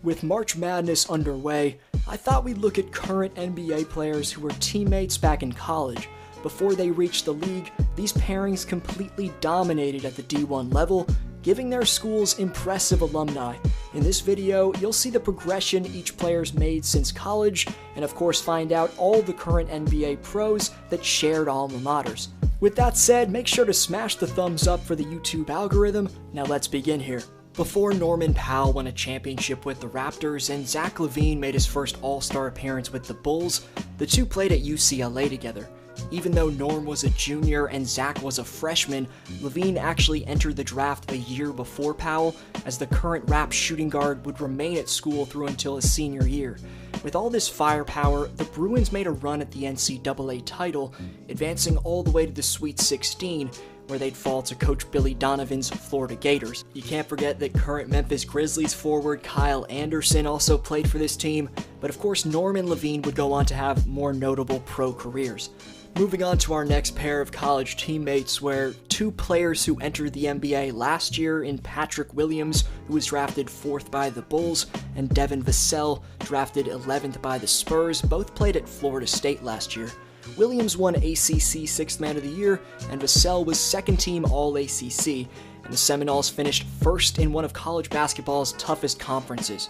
With March Madness underway, I thought we'd look at current NBA players who were teammates back in college. Before they reached the league, these pairings completely dominated at the D1 level, giving their schools impressive alumni. In this video, you'll see the progression each player's made since college, and of course find out all the current NBA pros that shared alma maters. With that said, make sure to smash the thumbs up for the YouTube algorithm. Now let's begin here. Before Norman Powell won a championship with the Raptors and Zach LaVine made his first All-Star appearance with the Bulls, the two played at UCLA together. Even though Norm was a junior and Zach was a freshman, LaVine actually entered the draft a year before Powell, as the current Raps shooting guard would remain at school through until his senior year. With all this firepower, the Bruins made a run at the NCAA title, advancing all the way to the Sweet 16, where they'd fall to Coach Billy Donovan's Florida Gators. You can't forget that current Memphis Grizzlies forward Kyle Anderson also played for this team, but of course Norm and LaVine would go on to have more notable pro careers. Moving on to our next pair of college teammates, where two players who entered the NBA last year in Patrick Williams, who was drafted 4th by the Bulls, and Devin Vassell, drafted 11th by the Spurs, both played at Florida State last year. Williams won ACC 6th Man of the Year, and Vassell was second-team All-ACC, and the Seminoles finished first in one of college basketball's toughest conferences.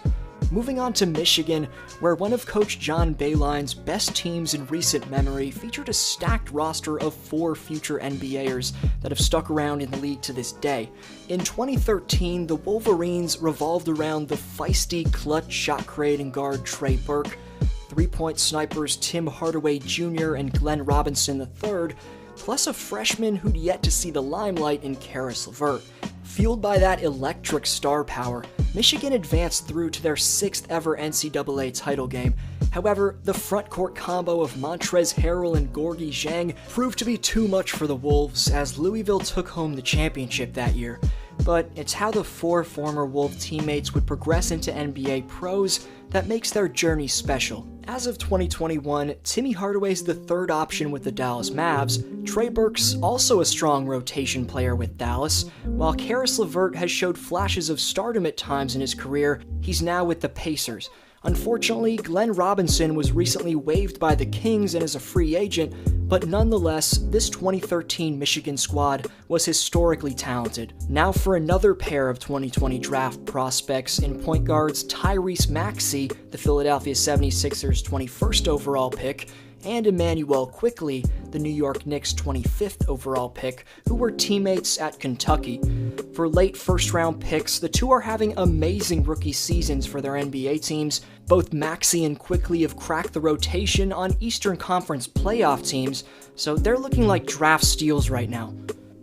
Moving on to Michigan, where one of Coach John Beilein's best teams in recent memory featured a stacked roster of 4 future NBAers that have stuck around in the league to this day. In 2013, the Wolverines revolved around the feisty, clutch shot-creating guard Trey Burke, three-point snipers Tim Hardaway Jr. and Glenn Robinson III, plus a freshman who'd yet to see the limelight in Caris LeVert. Fueled by that electric star power, Michigan advanced through to their 6th ever NCAA title game. However, the frontcourt combo of Montrezl Harrell and Gorgui Dieng proved to be too much for the Wolves, as Louisville took home the championship that year. But it's how the 4 former Wolf teammates would progress into NBA pros that makes their journey special. As of 2021, Timmy Hardaway's the 3rd option with the Dallas Mavs, Trey Burke's also a strong rotation player with Dallas, while Caris LeVert has showed flashes of stardom at times in his career, he's now with the Pacers. Unfortunately, Glenn Robinson was recently waived by the Kings and is a free agent, but nonetheless, this 2013 Michigan squad was historically talented. Now for another pair of 2020 draft prospects in point guards Tyrese Maxey, the Philadelphia 76ers 21st overall pick, and Emmanuel Quickley, the New York Knicks 25th overall pick, who were teammates at Kentucky. For late first-round picks, the two are having amazing rookie seasons for their NBA teams. Both Maxey and Quickley have cracked the rotation on Eastern Conference playoff teams, so they're looking like draft steals right now.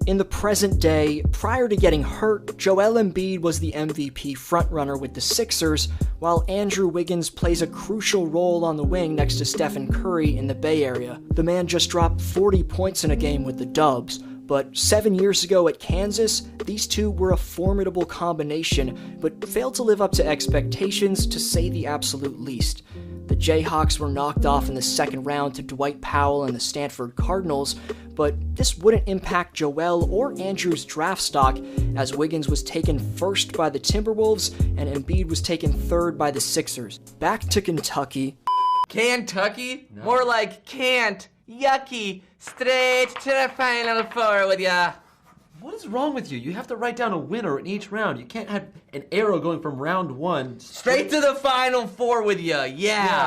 In the present day, prior to getting hurt, Joel Embiid was the MVP frontrunner with the Sixers, while Andrew Wiggins plays a crucial role on the wing next to Stephen Curry in the Bay Area. The man just dropped 40 points in a game with the Dubs, but 7 years ago at Kansas, these two were a formidable combination, but failed to live up to expectations, to say the absolute least. The Jayhawks were knocked off in the 2nd round to Dwight Powell and the Stanford Cardinals, but this wouldn't impact Joel or Andrew's draft stock, as Wiggins was taken 1st by the Timberwolves and Embiid was taken 3rd by the Sixers. Back to Kentucky. Kentucky? No. More like can't. Yucky. Straight to the Final Four with ya. What is wrong with you? You have to write down a winner in each round. You can't have an arrow going from round 1 straight to the Final Four with ya, yeah.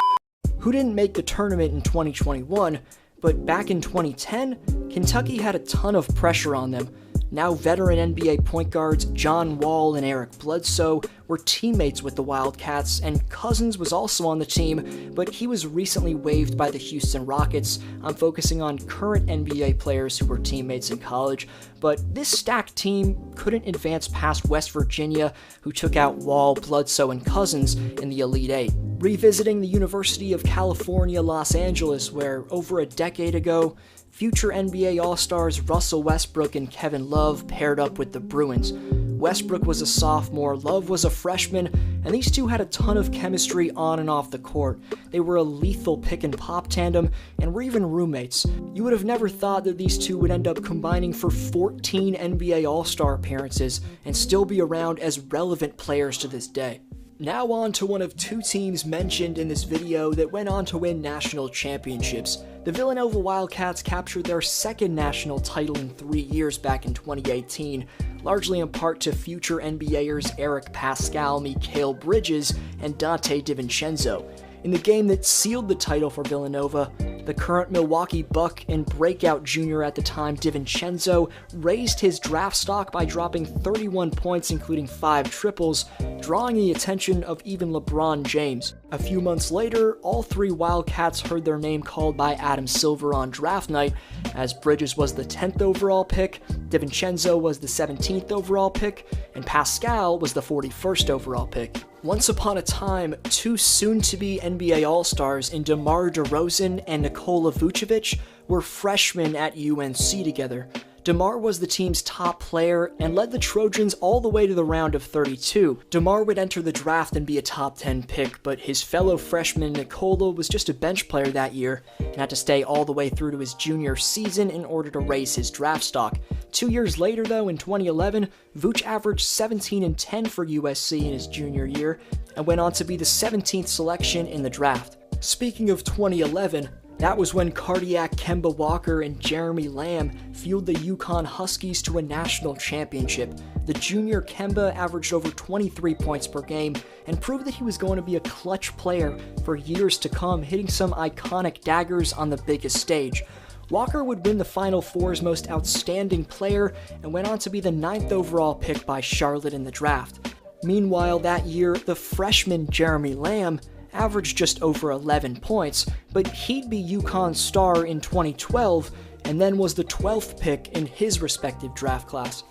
Who didn't make the tournament in 2021, but back in 2010, Kentucky had a ton of pressure on them. Now veteran NBA point guards John Wall and Eric Bledsoe were teammates with the Wildcats, and Cousins was also on the team, but he was recently waived by the Houston Rockets. I'm focusing on current NBA players who were teammates in college, but this stacked team couldn't advance past West Virginia, who took out Wall, Bledsoe, and Cousins in the Elite Eight. Revisiting the University of California, Los Angeles, where over a decade ago, future NBA All-Stars Russell Westbrook and Kevin Love paired up with the Bruins. Westbrook was a sophomore, Love was a freshman, and these two had a ton of chemistry on and off the court. They were a lethal pick-and-pop tandem, and were even roommates. You would have never thought that these two would end up combining for 14 NBA All-Star appearances and still be around as relevant players to this day. Now on to one of two teams mentioned in this video that went on to win national championships. The Villanova Wildcats captured their second national title in 3 years back in 2018, largely in part to future NBAers Eric Paschall, Mikal Bridges, and Donte DiVincenzo. In the game that sealed the title for Villanova, the current Milwaukee Buck and breakout junior at the time, DiVincenzo, raised his draft stock by dropping 31 points, including 5 triples, drawing the attention of even LeBron James. A few months later, all three Wildcats heard their name called by Adam Silver on draft night, as Bridges was the 10th overall pick, DiVincenzo was the 17th overall pick, and Paschall was the 41st overall pick. Once upon a time, two soon-to-be NBA All-Stars in DeMar DeRozan and Nikola Vucevic were freshmen at UNC together. DeMar was the team's top player and led the Trojans all the way to the round of 32. DeMar would enter the draft and be a top 10 pick, but his fellow freshman Nikola was just a bench player that year and had to stay all the way through to his junior season in order to raise his draft stock. 2 years later, though, in 2011, Vooch averaged 17 and 10 for USC in his junior year and went on to be the 17th selection in the draft. Speaking of 2011, that was when cardiac Kemba Walker and Jeremy Lamb fueled the UConn Huskies to a national championship. The junior Kemba averaged over 23 points per game and proved that he was going to be a clutch player for years to come, hitting some iconic daggers on the biggest stage. Walker would win the Final Four's most outstanding player and went on to be the 9th overall pick by Charlotte in the draft. Meanwhile, that year, the freshman Jeremy Lamb averaged just over 11 points, but he'd be UConn's star in 2012 and then was the 12th pick in his respective draft class.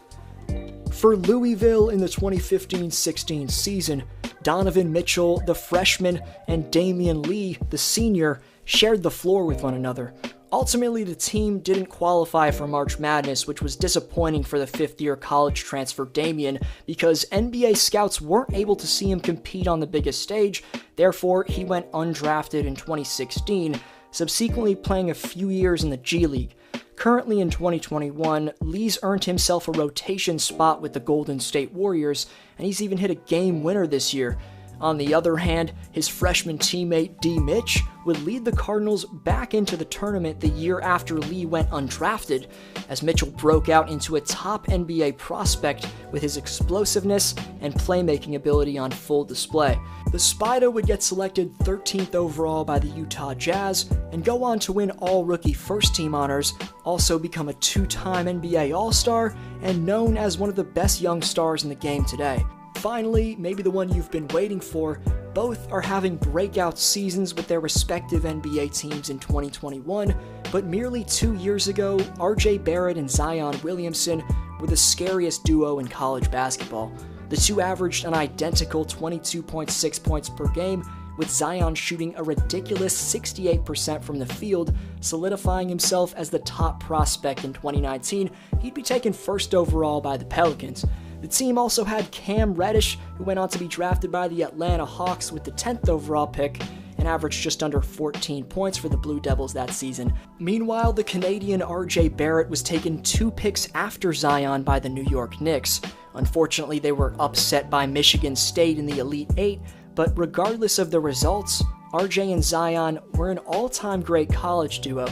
For Louisville in the 2015-16 season, Donovan Mitchell, the freshman, and Damian Lee, the senior, shared the floor with one another. Ultimately, the team didn't qualify for March Madness, which was disappointing for the fifth-year college transfer Damian, because NBA scouts weren't able to see him compete on the biggest stage. Therefore, he went undrafted in 2016, subsequently playing a few years in the G League. Currently in 2021, Lee's earned himself a rotation spot with the Golden State Warriors, and he's even hit a game winner this year. On the other hand, his freshman teammate D. Mitch would lead the Cardinals back into the tournament the year after Lee went undrafted, as Mitchell broke out into a top NBA prospect with his explosiveness and playmaking ability on full display. The Spider would get selected 13th overall by the Utah Jazz and go on to win all-rookie first-team honors, also become a two-time NBA All-Star, and known as one of the best young stars in the game today. Finally, maybe the one you've been waiting for, both are having breakout seasons with their respective NBA teams in 2021, but merely 2 years ago, RJ Barrett and Zion Williamson were the scariest duo in college basketball. The two averaged an identical 22.6 points per game, with Zion shooting a ridiculous 68% from the field, solidifying himself as the top prospect in 2019. He'd be taken first overall by the Pelicans. The team also had Cam Reddish, who went on to be drafted by the Atlanta Hawks with the 10th overall pick and averaged just under 14 points for the Blue Devils that season. Meanwhile, the Canadian RJ Barrett was taken 2 picks after Zion by the New York Knicks. Unfortunately, they were upset by Michigan State in the Elite Eight, but regardless of the results, RJ and Zion were an all-time great college duo,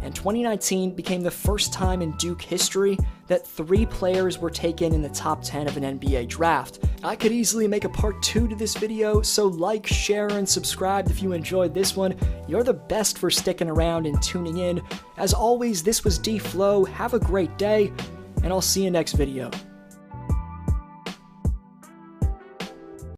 and 2019 became the first time in Duke history that 3 players were taken in the top 10 of an NBA draft. I could easily make a part 2 to this video, so like, share, and subscribe if you enjoyed this one. You're the best for sticking around and tuning in. As always, this was D-Flow. Have a great day, and I'll see you next video.